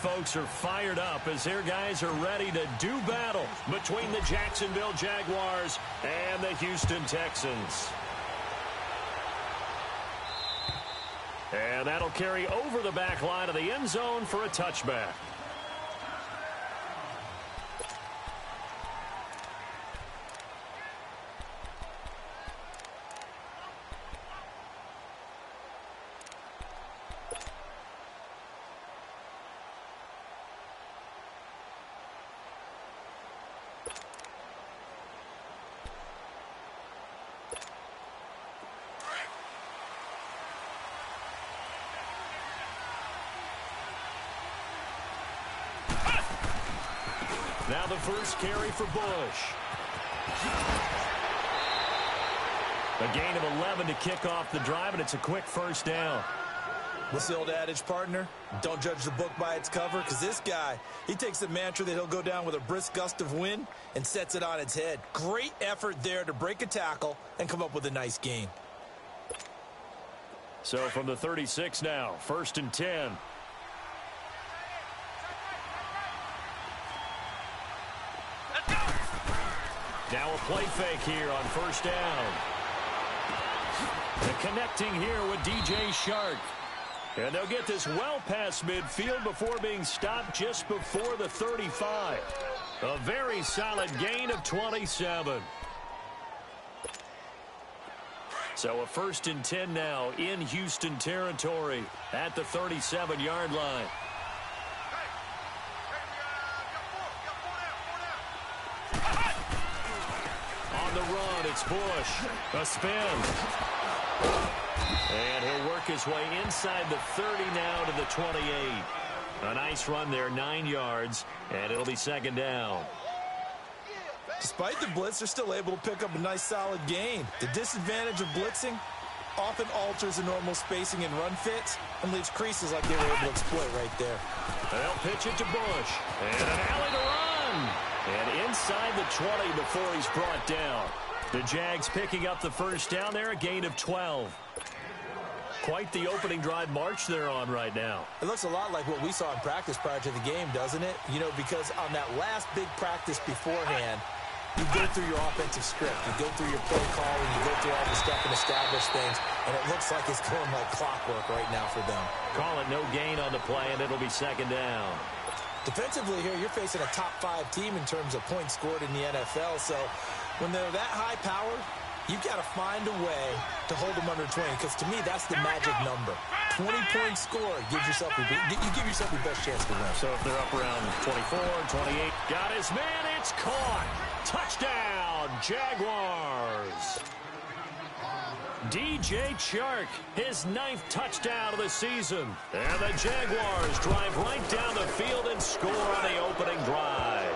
folks are fired up as their guys are ready to do battle between the Jacksonville Jaguars and the Houston Texans. And that'll carry over the back line of the end zone for a touchback. Now the first carry for Bush. A gain of 11 to kick off the drive, and it's a quick first down. What's the old adage, partner? Don't judge the book by its cover, because this guy, he takes the mantra that he'll go down with a brisk gust of wind and sets it on its head. Great effort there to break a tackle and come up with a nice gain. So from the 36 now, 1st and 10. Now a play fake here on first down. And connecting here with DJ Shark. And they'll get this well past midfield before being stopped just before the 35. A very solid gain of 27. So a 1st and 10 now in Houston territory at the 37-yard line. The run, it's Bush. A spin. And he'll work his way inside the 30 now to the 28. A nice run there, 9 yards, and it'll be 2nd down. Despite the blitz, they're still able to pick up a nice solid gain. The disadvantage of blitzing often alters the normal spacing and run fits and leaves creases like they were able to exploit right there. They'll pitch it to Bush. And an alley to run. And inside the 20 before he's brought down. The Jags picking up the first down there, a gain of 12. Quite the opening drive march they're on right now. It looks a lot like what we saw in practice prior to the game, doesn't it? You know, because on that last big practice beforehand, you go through your offensive script. You go through your play call, and you go through all the stuff and establish things, and it looks like it's going like clockwork right now for them. Call it no gain on the play, and it'll be 2nd down. Defensively here, you're facing a top-5 team in terms of points scored in the NFL. So when they're that high-powered, you've got to find a way to hold them under 20. Because to me, that's the magic number. 20-point score gives yourself you give yourself your best chance to win. So if they're up around 24, 28, got his man, it's caught. Touchdown, Jaguars. DJ Chark, his 9th touchdown of the season. And the Jaguars drive right down the field and score on the opening drive.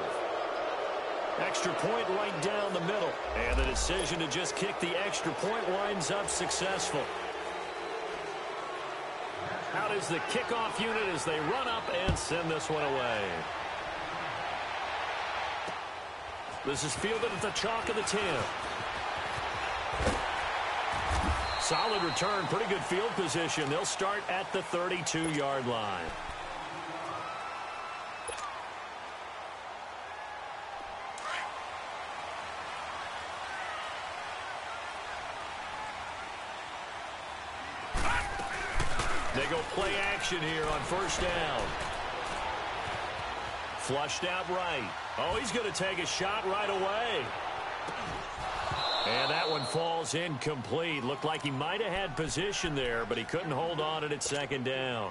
Extra point right down the middle. And the decision to just kick the extra point winds up successful. Out is the kickoff unit as they run up and send this one away. This is fielded at the chalk of the 10. Solid return, pretty good field position. They'll start at the 32-yard line. They go play action here on first down. Flushed out right. Oh, he's going to take a shot right away. And that one falls incomplete. Looked like he might have had position there, but he couldn't hold on at 2nd down.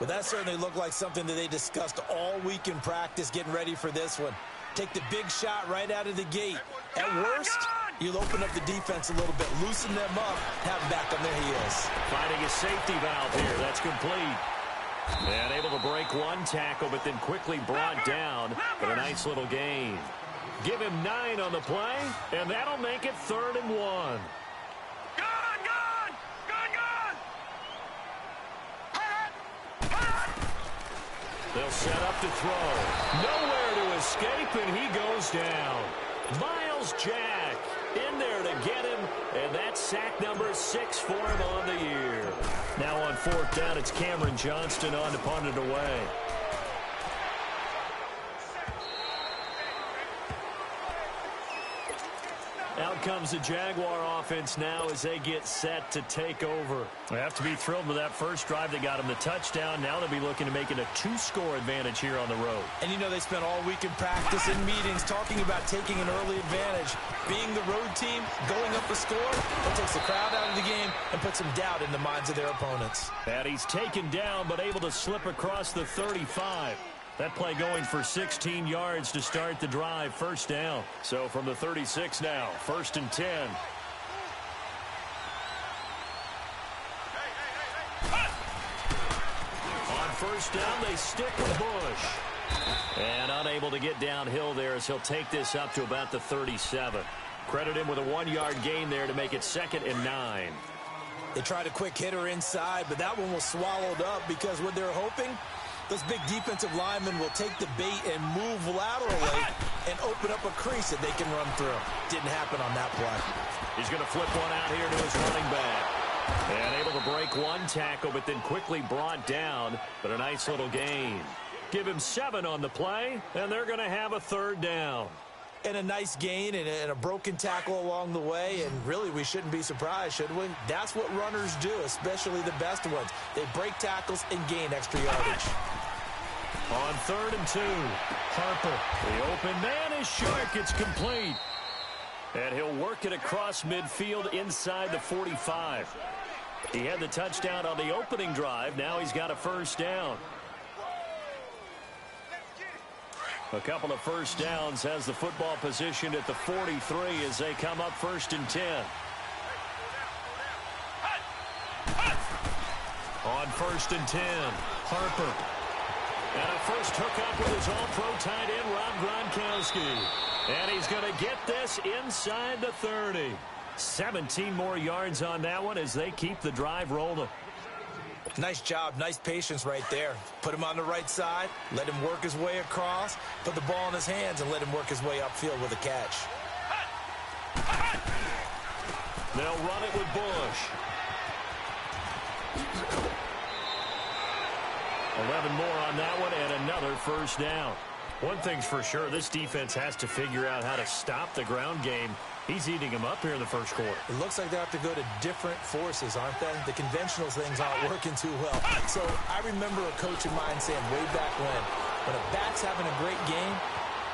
Well, that certainly looked like something that they discussed all week in practice getting ready for this one. Take the big shot right out of the gate. At worst, you'll open up the defense a little bit, loosen them up, have them back on their heels. Finding a safety valve here. That's complete. And able to break one tackle, but then quickly brought down for a nice little gain. Give him 9 on the play, and that'll make it 3rd and 1. Gone! They'll set up to throw. Nowhere to escape, and he goes down. Miles Jack in there to get him, and that's sack number 6 for him on the year. Now on 4th down, it's Cameron Johnston on to punt it away. Out comes the Jaguar offense now as they get set to take over. They have to be thrilled with that first drive. They got them the touchdown. Now they'll be looking to make it a 2-score advantage here on the road. And you know they spent all week in practice and meetings talking about taking an early advantage. Being the road team, going up a score, that takes the crowd out of the game and puts some doubt in the minds of their opponents. And he's taken down but able to slip across the 35. That play going for 16 yards to start the drive. First down. So from the 36 now, 1st and 10. On 1st down, they stick with Bush. And unable to get downhill there as he'll take this up to about the 37. Credit him with a 1-yard gain there to make it 2nd and 9. They tried a quick hitter inside, but that one was swallowed up because what they're hoping, those big defensive linemen will take the bait and move laterally and open up a crease that they can run through. Didn't happen on that play. He's going to flip one out here to his running back. And able to break one tackle, but then quickly brought down. But a nice little gain. Give him 7 on the play, and they're going to have a 3rd down. And a nice gain and a broken tackle along the way. And really, we shouldn't be surprised, should we? That's what runners do, especially the best ones. They break tackles and gain extra yardage. On 3rd and 2, Harper. The open man is Shark. It's complete. And he'll work it across midfield inside the 45. He had the touchdown on the opening drive. Now he's got a 1st down. A couple of 1st downs, has the football positioned at the 43 as they come up 1st and 10. On 1st and 10, Harper. And a first hookup with his all-pro tight end, Rob Gronkowski. And he's going to get this inside the 30. 17 more yards on that one as they keep the drive rolling. Nice job, nice patience right there. Put him on the right side, let him work his way across, put the ball in his hands, and let him work his way upfield with a catch. They'll run it with Bush. 11 more on that one, and another 1st down. One thing's for sure, this defense has to figure out how to stop the ground game. He's eating them up here in the 1st quarter. It looks like they have to go to different forces, aren't they? The conventional things aren't working too well. So I remember a coach of mine saying way back when a back's having a great game,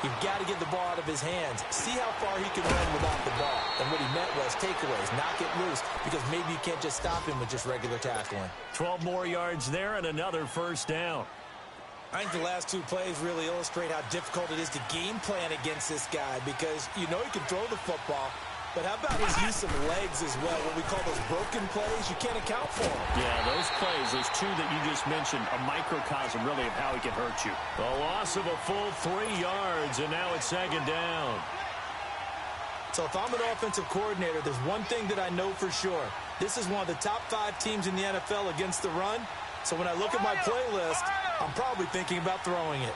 you've got to get the ball out of his hands. See how far he can run without the ball. And what he meant was takeaways, knock it loose, because maybe you can't just stop him with just regular tackling. 12 more yards there and another 1st down. I think the last 2 plays really illustrate how difficult it is to game plan against this guy because you know he can throw the football, but how about his use of legs as well? What we call those broken plays, you can't account for them. Yeah, those plays, those 2 that you just mentioned, a microcosm really of how he can hurt you. A loss of a full 3 yards, and now it's 2nd down. So if I'm an offensive coordinator, there's one thing that I know for sure. This is one of the top 5 teams in the NFL against the run. So when I look at my playlist, I'm probably thinking about throwing it.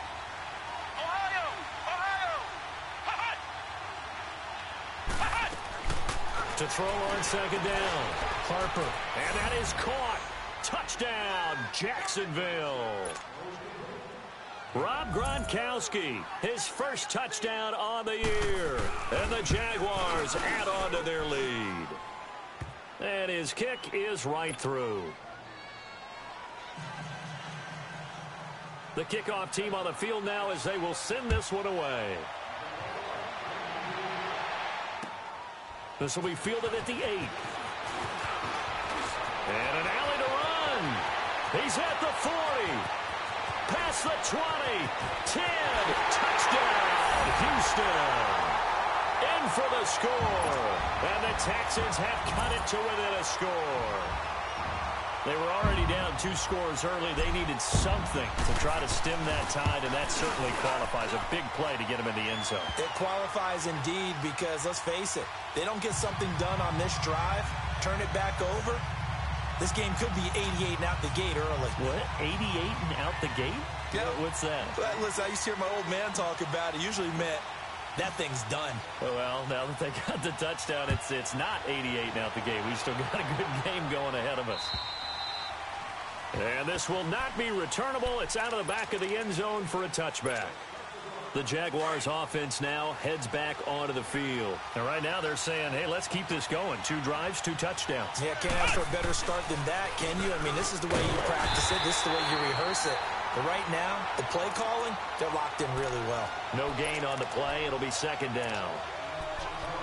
To throw on 2nd down, Harper. And that is caught. Touchdown, Jacksonville. Rob Gronkowski, his 1st touchdown on the year. And the Jaguars add on to their lead. And his kick is right through. The kickoff team on the field now as they will send this one away. This will be fielded at the 8. And an alley to run. He's at the 40. Past the 20. 10. Touchdown, Houston. In for the score. And the Texans have cut it to within a score. They were already down 2 scores early. They needed something to try to stem that tide, and that certainly qualifies. A big play to get them in the end zone. It qualifies indeed because, let's face it, they don't get something done on this drive, turn it back over, this game could be 88 and out the gate early. What? 88 and out the gate? Yeah. What's that? Listen, I used to hear my old man talk about it. Usually meant that thing's done. Well, now that they got the touchdown, it's not 88 now at the game. We've still got a good game going ahead of us. And this will not be returnable. It's out of the back of the end zone for a touchback. The Jaguars offense now heads back onto the field. And right now they're saying, hey, let's keep this going. 2 drives, 2 touchdowns. Yeah, can't ask for a better start than that, can you? I mean, this is the way you practice it. This is the way you rehearse it. But right now, the play calling, they're locked in really well. No gain on the play. It'll be second down.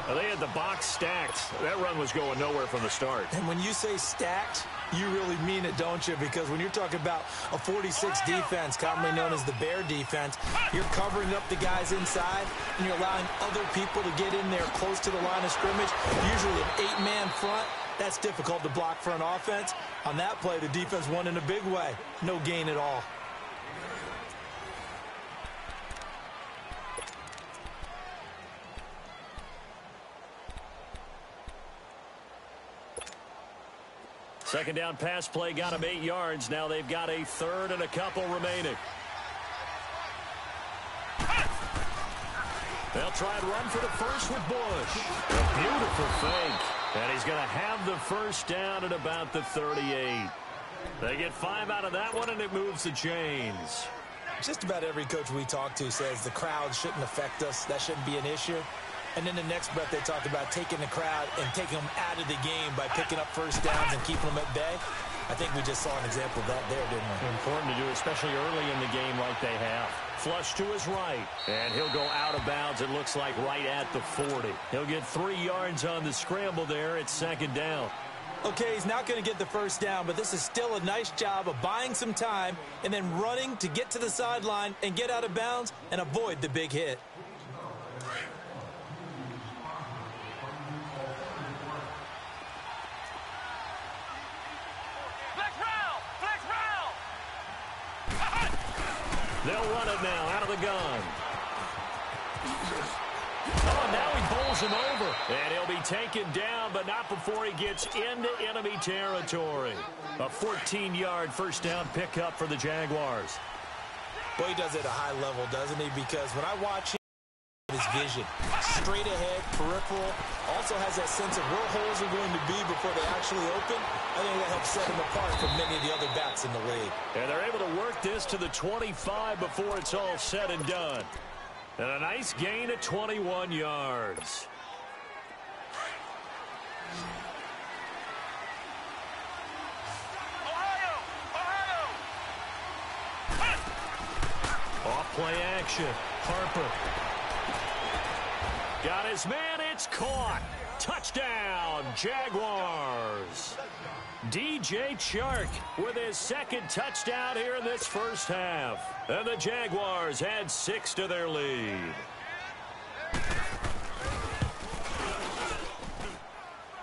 Well, they had the box stacked. That run was going nowhere from the start. And when you say stacked, you really mean it, don't you? Because when you're talking about a 46 defense, commonly known as the Bear defense, you're covering up the guys inside, and you're allowing other people to get in there close to the line of scrimmage, usually an 8-man front. That's difficult to block for an offense. On that play, the defense won in a big way. No gain at all. Second down pass play got them 8 yards. Now they've got a third and a couple remaining. They'll try and run for the first with Bush. A beautiful fake. And he's going to have the first down at about the 38. They get 5 out of that one, and it moves the chains. Just about every coach we talk to says the crowd shouldn't affect us. That shouldn't be an issue. And in the next breath, they talk about taking the crowd and taking them out of the game by picking up first downs and keeping them at bay. I think we just saw an example of that there, didn't we? Important to do, especially early in the game like they have. Flush to his right, and he'll go out of bounds, it looks like, right at the 40. He'll get 3 yards on the scramble there. It's second down. Okay, he's not going to get the first down, but this is still a nice job of buying some time and then running to get to the sideline and get out of bounds and avoid the big hit. They'll run it now out of the gun. Oh, now he bowls him over. And he'll be taken down, but not before he gets into enemy territory. A 14-yard first down pickup for the Jaguars. Boy, he does it at a high level, doesn't he? Because when I watch him, his vision, straight ahead, peripheral, also has that sense of where holes are going to be before they actually open. I think that helps set him apart from many of the other backs in the league. And they're able to work this to the 25 before it's all said and done. And a nice gain at 21 yards. Off play action. Harper. Got his man. It's caught. Touchdown, Jaguars. DJ Chark with his second touchdown here in this first half. And the Jaguars add 6 to their lead.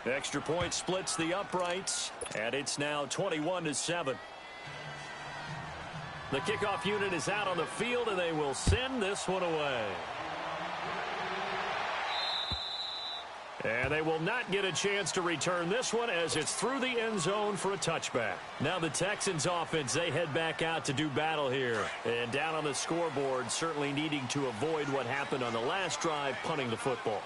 Extra point splits the uprights, and it's now 21-7. The kickoff unit is out on the field, and they will send this one away. And they will not get a chance to return this one as it's through the end zone for a touchback. Now the Texans offense, they head back out to do battle here. And down on the scoreboard, certainly needing to avoid what happened on the last drive, punting the football.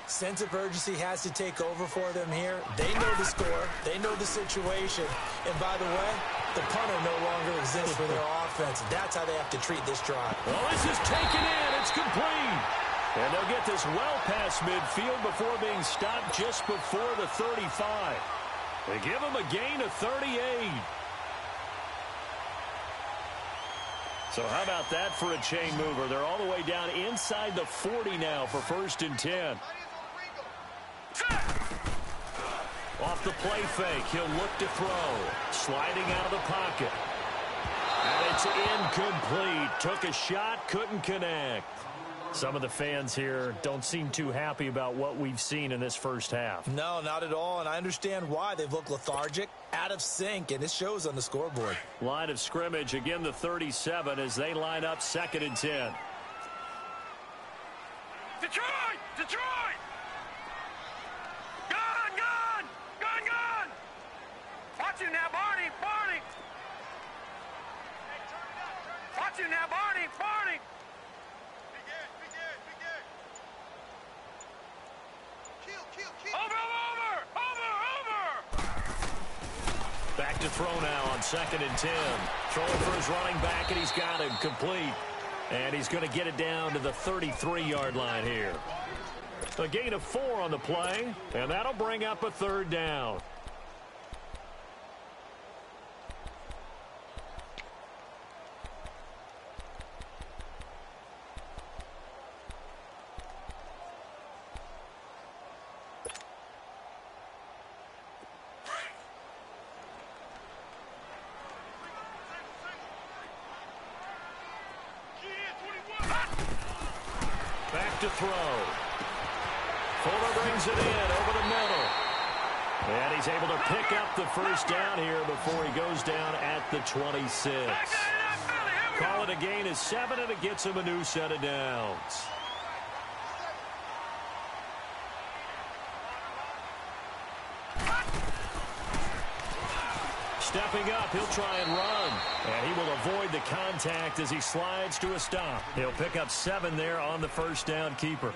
Sense of urgency has to take over for them here. They know the score. They know the situation. And by the way, the punter no longer exists for their offense. That's how they have to treat this drive. Oh, this is taken in. It's complete. And they'll get this well past midfield before being stopped just before the 35. They give them a gain of 38. So how about that for a chain mover? They're all the way down inside the 40 now for 1st and 10. Off the play fake, he'll look to throw. Sliding out of the pocket. And it's incomplete. Took a shot, couldn't connect. Some of the fans here don't seem too happy about what we've seen in this first half. No, not at all, and I understand why. They've looked lethargic, out of sync, and it shows on the scoreboard. Line of scrimmage, again the 37 as they line up 2nd and 10. Detroit! Detroit! Gun! Gun! Gun! Gun! Watch you now, Barney! Barney! Watch you now, Barney! Barney! Back to throw now on 2nd and 10. Throwing for his running back, and he's got him complete. And he's going to get it down to the 33-yard line here. A gain of 4 on the play, and that'll bring up a 3rd down. Back to throw. Fuller brings it in over the middle. And he's able to pick up the 1st down here before he goes down at the 26. Call it a gain of 7, and it gets him a new set of downs. Stepping up, he'll try and run. And he will avoid the contact as he slides to a stop. He'll pick up 7 there on the 1st down keeper.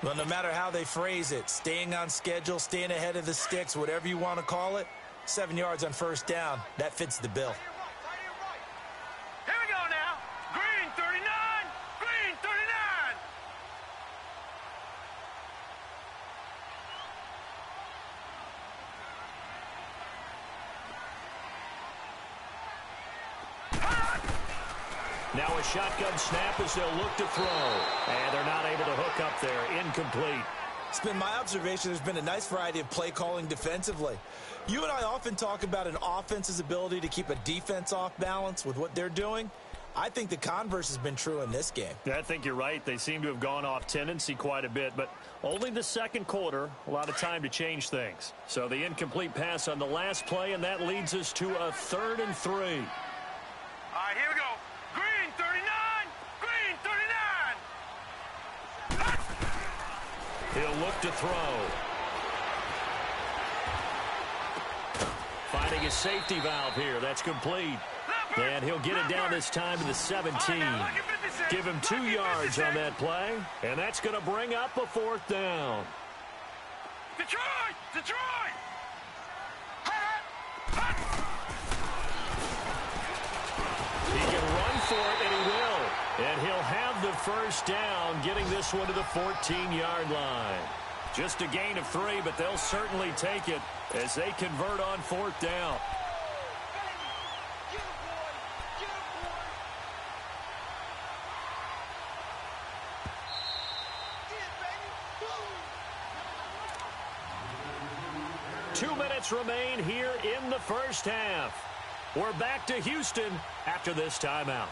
Well, no matter how they phrase it, staying on schedule, staying ahead of the sticks, whatever you want to call it, 7 yards on 1st down, that fits the bill. Here we go now. Green 39. Green 39. Now a shotgun snap as they'll look to throw. And they're not able to hook up there. Incomplete. It's been my observation there's been a nice variety of play calling defensively. You and I often talk about an offense's ability to keep a defense off balance with what they're doing. I think the converse has been true in this game. Yeah, I think you're right. They seem to have gone off tendency quite a bit, but only the 2nd quarter, a lot of time to change things. So the incomplete pass on the last play, and that leads us to a 3rd and 3. All right, here we go. Green 39. Green 39. He'll look to throw. Finding his safety valve here. That's complete. And he'll get it down this time to the 17. Give him 2 yards on that play. And that's going to bring up a 4th down. Detroit! Detroit! He can run for it, and he will. And he'll have the 1st down, getting this one to the 14-yard line. Just a gain of 3, but they'll certainly take it as they convert on 4th down. Two minutes remain here in the 1st half. We're back to Houston after this timeout.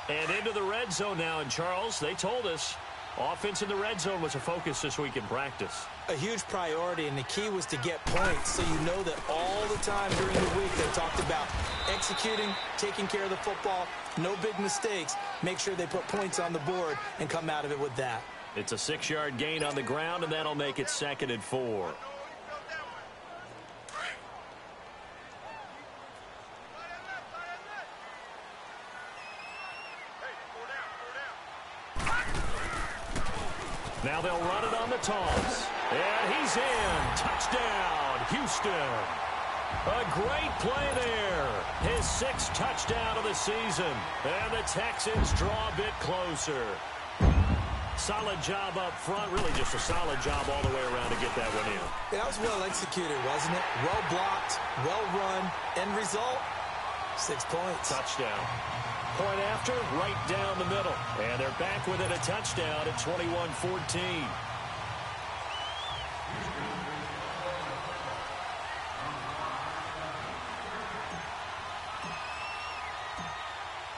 And into the red zone now, and Charles, they told us offense in the red zone was a focus this week in practice. A huge priority, and the key was to get points, so you know that all the time during the week they talked about executing, taking care of the football, no big mistakes, make sure they put points on the board and come out of it with that. It's a 6-yard gain on the ground, and that'll make it 2nd and 4. Now they'll run it on the toss. And he's in. Touchdown, Houston. A great play there. His 6th touchdown of the season. And the Texans draw a bit closer. Solid job up front. Really just a solid job all the way around to get that one in. That was well executed, wasn't it? Well blocked, well run. End result, 6 points. Touchdown. Point after, right down the middle. And they're back within a touchdown at 21-14.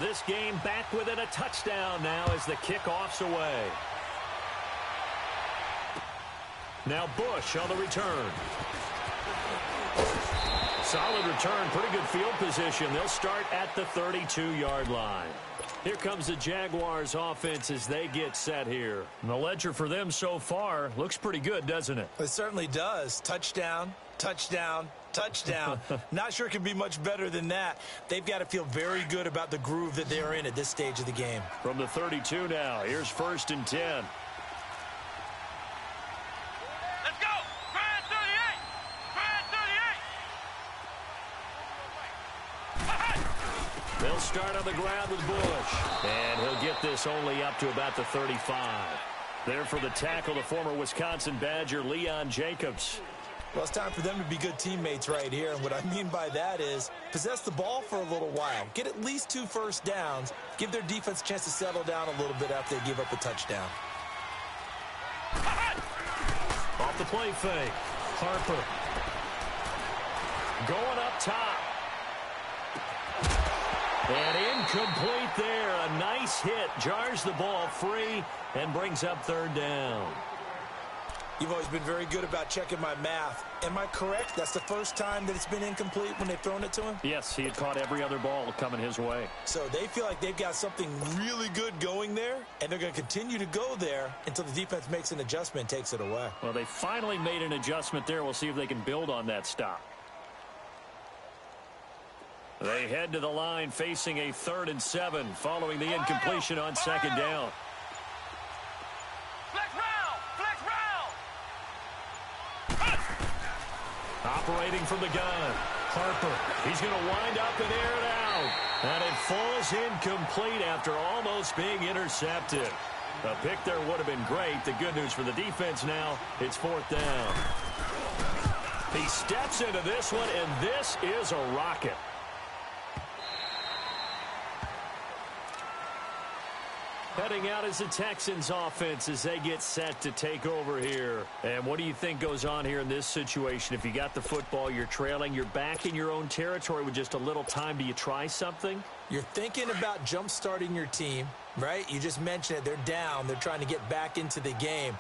This game back within a touchdown now as the kickoff's away. Now Bush on the return. Solid return, pretty good field position. They'll start at the 32-yard line. Here comes the Jaguars offense as they get set here. And the ledger for them so far looks pretty good, doesn't it? It certainly does. Touchdown, touchdown, touchdown. Not sure it can be much better than that. They've got to feel very good about the groove that they're in at this stage of the game. From the 32 now, here's 1st and 10. Let's go! Grand 38! Grand 38! They'll start on the ground with Bush. And he'll get this only up to about the 35. There for the tackle, the former Wisconsin Badger, Leon Jacobs. Well, it's time for them to be good teammates right here. And what I mean by that is possess the ball for a little while. Get at least 2 first downs. Give their defense a chance to settle down a little bit after they give up a touchdown. Off the play fake. Harper. Going up top. And incomplete there. A nice hit. Jars the ball free and brings up 3rd down. You've always been very good about checking my math. Am I correct? That's the first time that it's been incomplete when they've thrown it to him? Yes, he had caught every other ball coming his way. So they feel like they've got something really good going there, and they're going to continue to go there until the defense makes an adjustment and takes it away. Well, they finally made an adjustment there. We'll see if they can build on that stop. They head to the line facing a 3rd and 7 following the incompletion on 2nd down. Operating from the gun, Harper. He's going to wind up and air it out. And it falls incomplete after almost being intercepted. A pick there would have been great. The good news for the defense now, it's 4th down. He steps into this one, and this is a rocket. Heading out is the Texans offense as they get set to take over here. And what do you think goes on here in this situation? If you got the football, you're trailing, you're back in your own territory with just a little time. Do you try something? You're thinking about jump-starting your team, right? You just mentioned it. They're down. They're trying to get back into the game.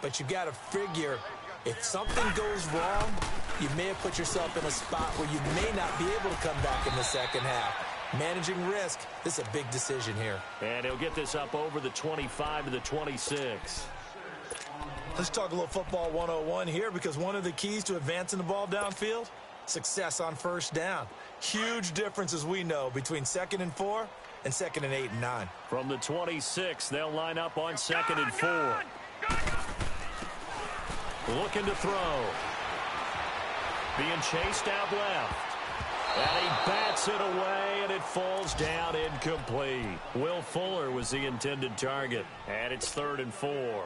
But you've got to figure if something goes wrong, you may have put yourself in a spot where you may not be able to come back in the second half. Managing risk, this is a big decision here. And he'll get this up over the 25 to the 26. Let's talk a little football 101 here, because one of the keys to advancing the ball downfield, success on 1st down. Huge difference, as we know, between 2nd and 4 and 2nd and 8 and 9. From the 26, they'll line up on 2nd and 4. Looking to throw. Being chased out left. And he bats it away, and it falls down incomplete. Will Fuller was the intended target, and it's 3rd and 4.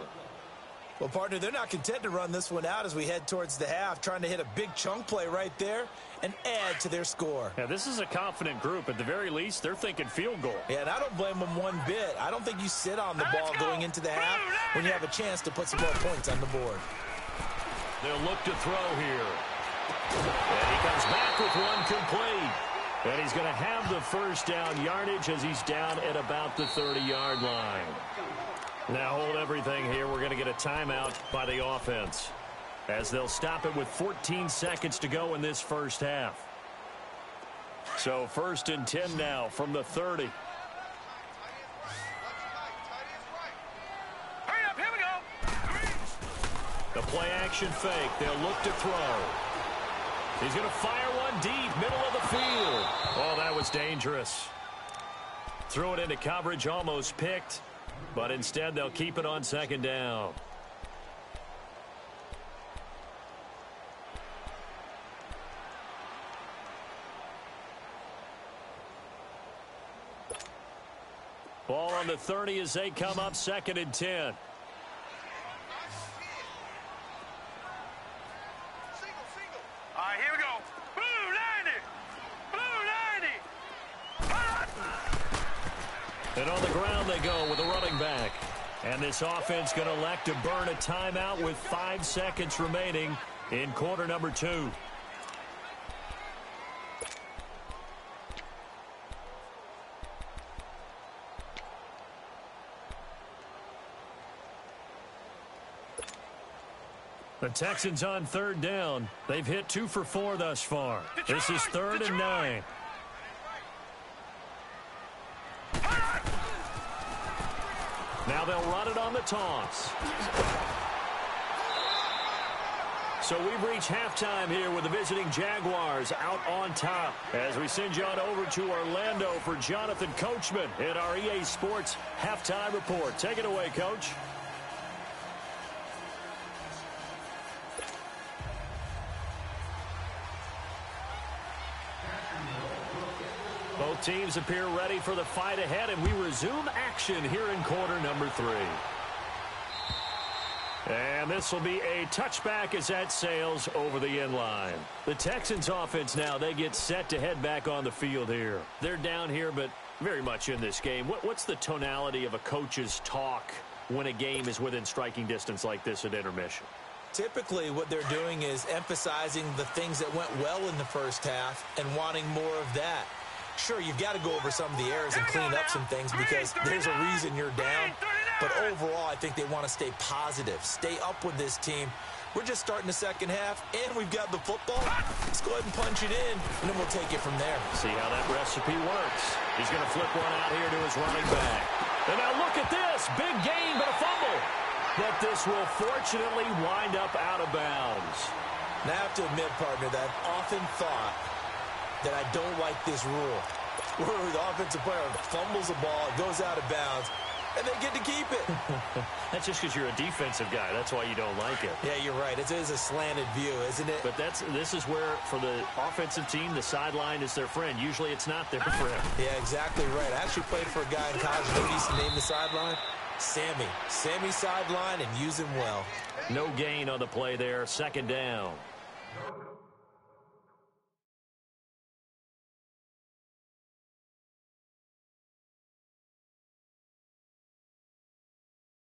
Well, partner, they're not content to run this one out as we head towards the half, trying to hit a big chunk play right there and add to their score. Now, this is a confident group. At the very least, they're thinking field goal. Yeah, and I don't blame them one bit. I don't think you sit on the ball going into the half when you have a chance to put some more points on the board. They'll look to throw here. And he comes back with one complete. And he's going to have the 1st down yardage as he's down at about the 30-yard line. Now hold everything here. We're going to get a timeout by the offense, as they'll stop it with 14 seconds to go in this 1st half. So 1st and 10 now from the 30. Hurry up, here we go. The play action fake. They'll look to throw. He's going to fire one deep, middle of the field. Oh, that was dangerous. Threw it into coverage, almost picked, but instead they'll keep it on 2nd down. Ball on the 30 as they come up 2nd and 10. All right, here we go. Blue 90. Blue 90. And on the ground they go with a running back. And this offense going to elect to burn a timeout with 5 seconds remaining in quarter number 2. The Texans on third down. They've hit 2 for 4 thus far. This is 3rd and 9. Now they'll run it on the toss. So we've reached halftime here with the visiting Jaguars out on top. As we send you on over to Orlando for Jonathan Coachman in our EA Sports Halftime Report. Take it away, Coach. Both teams appear ready for the fight ahead, and we resume action here in quarter number 3. And this will be a touchback as that sails over the end line. The Texans offense now, they get set to head back on the field here. They're down here, but very much in this game. What's the tonality of a coach's talk when a game is within striking distance like this at intermission? Typically, what they're doing is emphasizing the things that went well in the first half and wanting more of that. Sure, you've got to go over some of the errors and clean up some things because there's a reason you're down. But overall, I think they want to stay positive, stay up with this team. We're just starting the second half, and we've got the football. Let's go ahead and punch it in, and then we'll take it from there. See how that recipe works. He's going to flip one out here to his running back. And now look at this. Big gain, but a fumble. But this will fortunately wind up out of bounds. Now, I have to admit, partner, that I've often thought that I don't like this rule, where the offensive player fumbles the ball, it goes out of bounds, and they get to keep it. That's just because you're a defensive guy. That's why you don't like it. Yeah, you're right. It is a slanted view, isn't it? But this is where, for the offensive team, the sideline is their friend. Usually it's not their friend. Yeah, exactly right. I actually played for a guy in college. Who used to name the sideline? Sammy. Sammy sideline, and use him well. No gain on the play there. 2nd down.